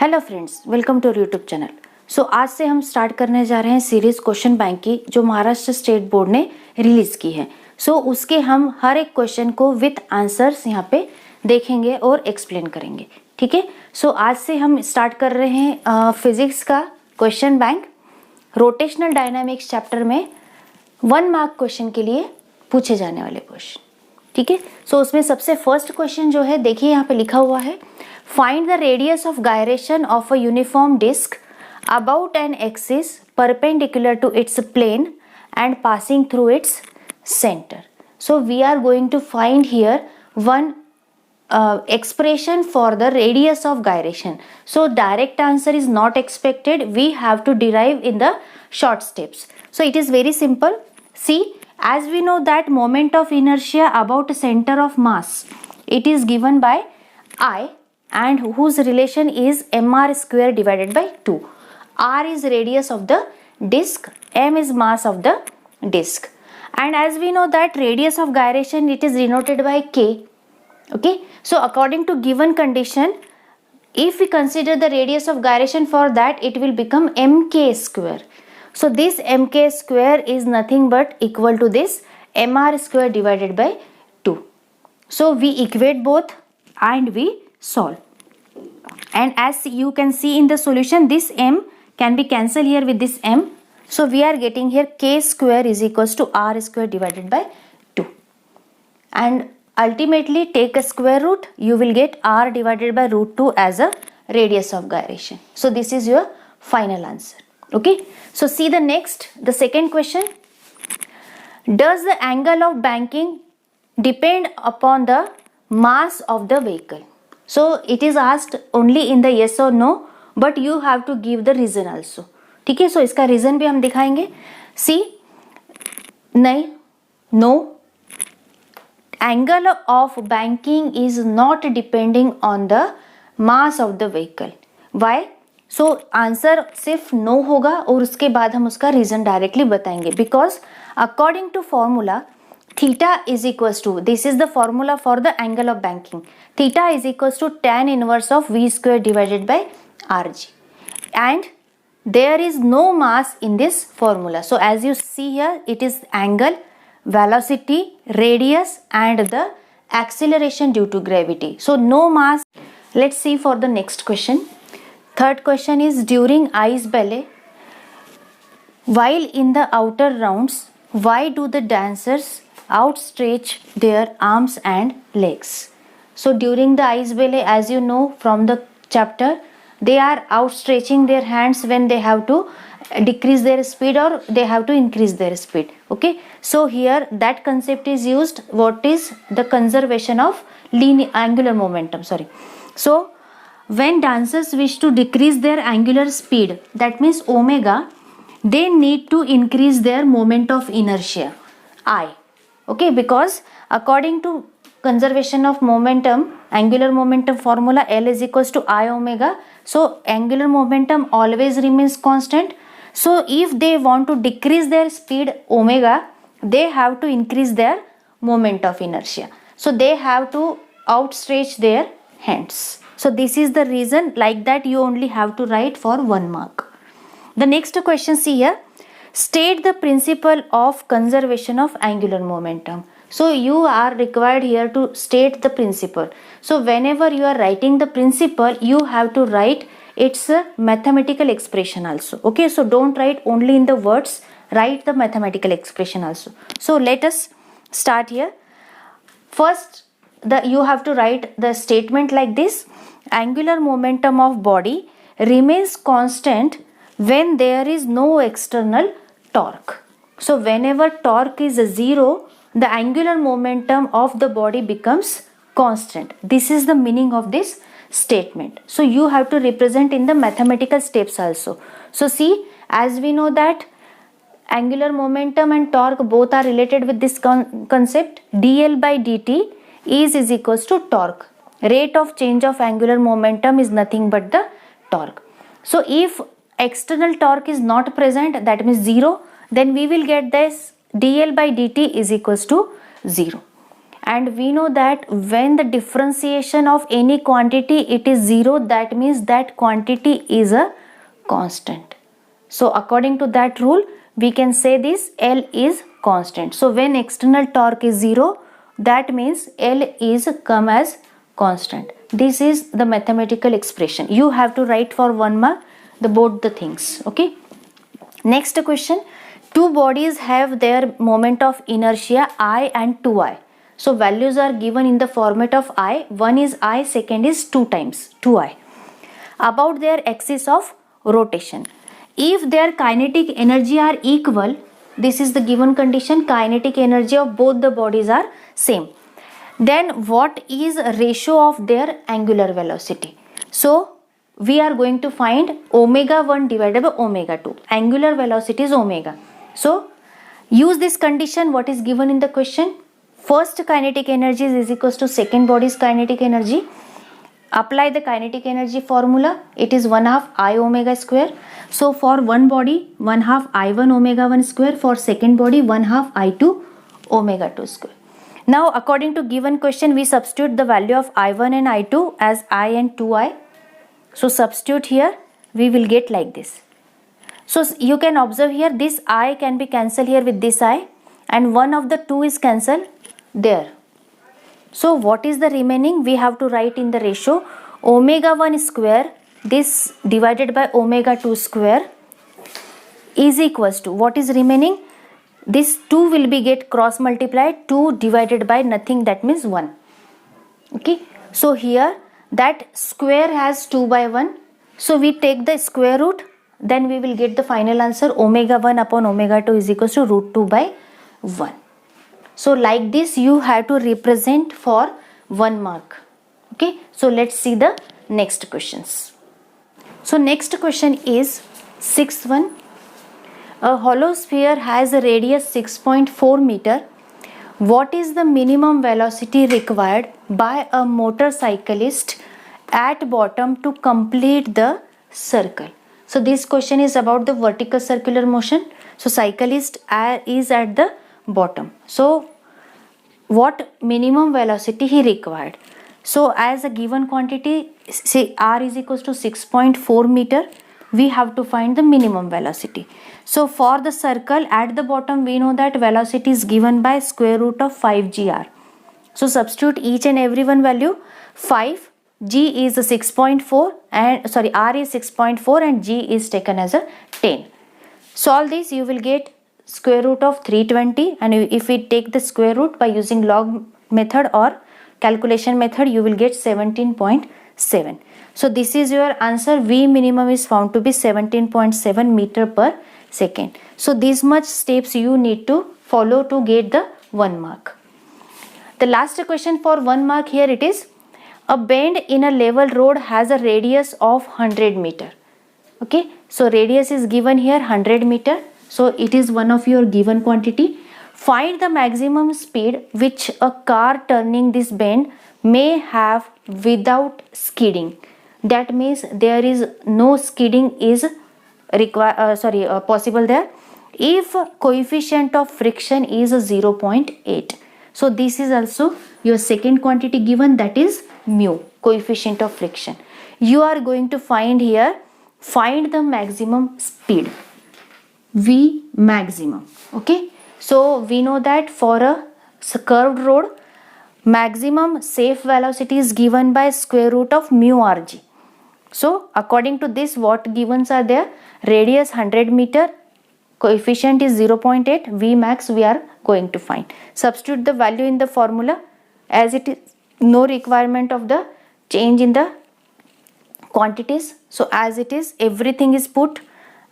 Hello friends, welcome to YouTube channel. So आज से हम स्टार्ट करने जा रहे हैं सीरीज क्वेश्चन बैंक की, जो महाराष्ट्र स्टेट बोर्ड ने रिलीज की है। उसके हम हर एक क्वेश्चन को विथ आंसर्स यहाँ पे देखेंगे और एक्सप्लेन करेंगे। ठीक है। आज से हम स्टार्ट कर रहे हैं फिजिक्स का question bank. Rotational dynamics chapter में 1 मार्क क्वेश्चन के लिए पूछे जाने वाले क्वेश्चन। ठीक है। उसमें सबसे फर्स्ट क्वेश्चन जो है, देखिए यहाँ पे लिखा हुआ है, find the radius of gyration of a uniform disc about an axis perpendicular to its plane and passing through its centre. So we are going to find here one expression for the radius of gyration. So direct answer is not expected. We have to derive in the short steps. So it is very simple. See, as we know that moment of inertia about center of mass, it is given by I, and whose relation is mr square divided by 2. R is radius of the disc, m is mass of the disc, and as we know that radius of gyration, it is denoted by k. Okay, so according to given condition, if we consider the radius of gyration for that, it will become mk square. So this mk square is nothing but equal to this mr square divided by 2. So we equate both and we solve, and as you can see in the solution, this m can be cancelled here with this m. So we are getting here k square is equals to r square divided by 2, and ultimately take a square root, you will get r divided by root 2 as a radius of gyration. So this is your final answer. Okay, so see the second question. Does the angle of banking depend upon the mass of the vehicle? So it is asked only in the yes or no, but you have to give the reason also. ठीक है, so इसका reason भी हम दिखाएंगे. See, नहीं, no, angle of banking is not depending on the mass of the vehicle. Why? So answer सिर्फ no होगा और उसके बाद हम उसका reason directly बताएंगे. Because according to formula, theta is equals to, this is the formula for the angle of banking. Theta is equals to tan inverse of v square divided by rg, and there is no mass in this formula. So as you see here, it is angle, velocity, radius, and the acceleration due to gravity. So no mass. Let's see for the next question. Third question is, during ice ballet, while in the outer rounds, why do the dancers outstretch their arms and legs? So during the ice ballet, as you know from the chapter, they are outstretching their hands when they have to decrease their speed or they have to increase their speed. Okay, so here that concept is used. What is the conservation of angular momentum? So when dancers wish to decrease their angular speed, that means omega, they need to increase their moment of inertia, I. Okay, because according to conservation of momentum, angular momentum formula, L is equals to I omega. So angular momentum always remains constant. So if they want to decrease their speed omega, they have to increase their moment of inertia. So they have to outstretch their hands. So this is the reason. Like that you only have to write for 1 mark. The next question, see here, state the principle of conservation of angular momentum. So you are required here to state the principle. So whenever you are writing the principle, you have to write its mathematical expression also. Okay, so don't write only in the words, write the mathematical expression also. So let us start here. First, you have to write the statement like this: angular momentum of body remains constant when there is no external torque. So whenever torque is 0, the angular momentum of the body becomes constant. This is the meaning of this statement. So you have to represent in the mathematical steps also. So see, as we know that angular momentum and torque both are related with this concept. dl by dt is equals to torque. Rate of change of angular momentum is nothing but the torque. So if external torque is not present, that means 0, then we will get this dl by dt is equals to 0. and we know that when the differentiation of any quantity it is 0, that means that quantity is a constant. So according to that rule we can say this L is constant. So when external torque is 0, that means L is come as constant. This is the mathematical expression. You have to write for 1 mark the both the things. Okay, next question. Two bodies have their moment of inertia I and 2I. So values are given in the format of I. One is I, second is 2 times 2I. About their axis of rotation. If their kinetic energy are equal, this is the given condition, kinetic energy of both the bodies are same. Then what is ratio of their angular velocity? So we are going to find omega 1 divided by omega 2. Angular velocity is omega. So use this condition what is given in the question. First kinetic energy is equals to second body's kinetic energy. Apply the kinetic energy formula. It is 1/2 I omega square. So for one body 1/2 I1 omega 1 square. For second body 1/2 I2 omega 2 square. Now according to given question we substitute the value of I1 and I2 as I and 2I. So substitute here, we will get like this. So you can observe here this I can be cancelled here with this I, and one of the two is cancelled there. So what is the remaining? We have to write in the ratio omega 1 square this divided by omega 2 square is equals to what is remaining? This 2 will be get cross multiplied, 2 divided by nothing, that means 1. Okay, so here that square has 2 by 1, so we take the square root, then we will get the final answer omega 1 upon omega 2 is equals to root 2 by 1. So like this you have to represent for 1 mark. Okay, so let's see the next questions. So next question is 6th one. A hollow sphere has a radius 6.4 meter. What is the minimum velocity required by a motorcyclist at bottom to complete the circle? So this question is about the vertical circular motion. So cyclist is at the bottom. So what minimum velocity he required? So as a given quantity, say r is equals to 6.4 meter, we have to find the minimum velocity. So for the circle at the bottom we know that velocity is given by square root of 5gr. So substitute each and every one value. 5, g is 6.4 and sorry r is 6.4 and g is taken as a 10. Solve this, you will get square root of 320, and if we take the square root by using log method or calculation method you will get 17.7. So this is your answer. V minimum is found to be 17.7 meter per second. So these much steps you need to follow to get the 1 mark. The last question for 1 mark here it is, a bend in a level road has a radius of 100 meter. Okay, so radius is given here 100 meter. So it is one of your given quantity. Find the maximum speed which a car turning this bend may have without skidding. That means there is no skidding is possible there if coefficient of friction is 0.8. So this is also your second quantity given, that is mu, coefficient of friction. You are going to find here, find the maximum speed, V maximum. Okay, so we know that for a curved road maximum safe velocity is given by square root of mu rg. So according to this what givens are there? Radius 100 meter, coefficient is 0.8, V max we are going to find. Substitute the value in the formula as it is no requirement of the change in the quantities. So as it is everything is put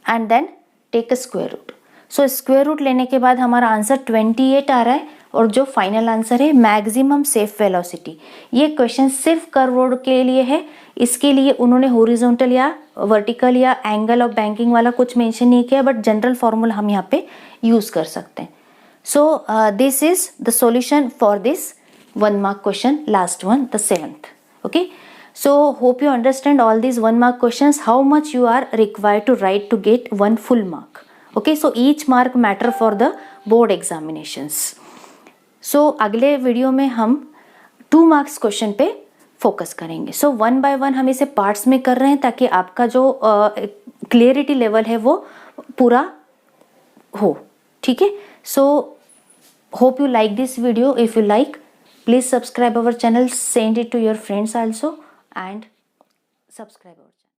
and then take a square root. So square root लेने के बाद हमारा answer 28 आ रहा है और जो final answer है maximum safe velocity. ये क्वेश्चन सिर्फ कर्व रोड के लिए है. इसके लिए उन्होंने हॉरिजॉन्टल या वर्टिकल या एंगल ऑफ बैंकिंग वाला कुछ मेंशन नहीं किया, बट जनरल फॉर्मूला हम यहाँ पे यूज कर सकते हैं. So this is the solution for this 1 mark question, last one, the 7th. Okay, so hope you understand all these 1 mark questions, how much you are required to write to get 1 full mark. Okay, so each mark matter for the board examinations. सो अगले video में हम 2 marks question पे focus करेंगे। सो 1 bye 1 हम इसे parts में कर रहे हैं ताकि आपका जो क्लियरिटी लेवल है वो पूरा हो, ठीक है। So hope you like this video. If you like, please subscribe our channel, send it to your friends also, and subscribe our channel.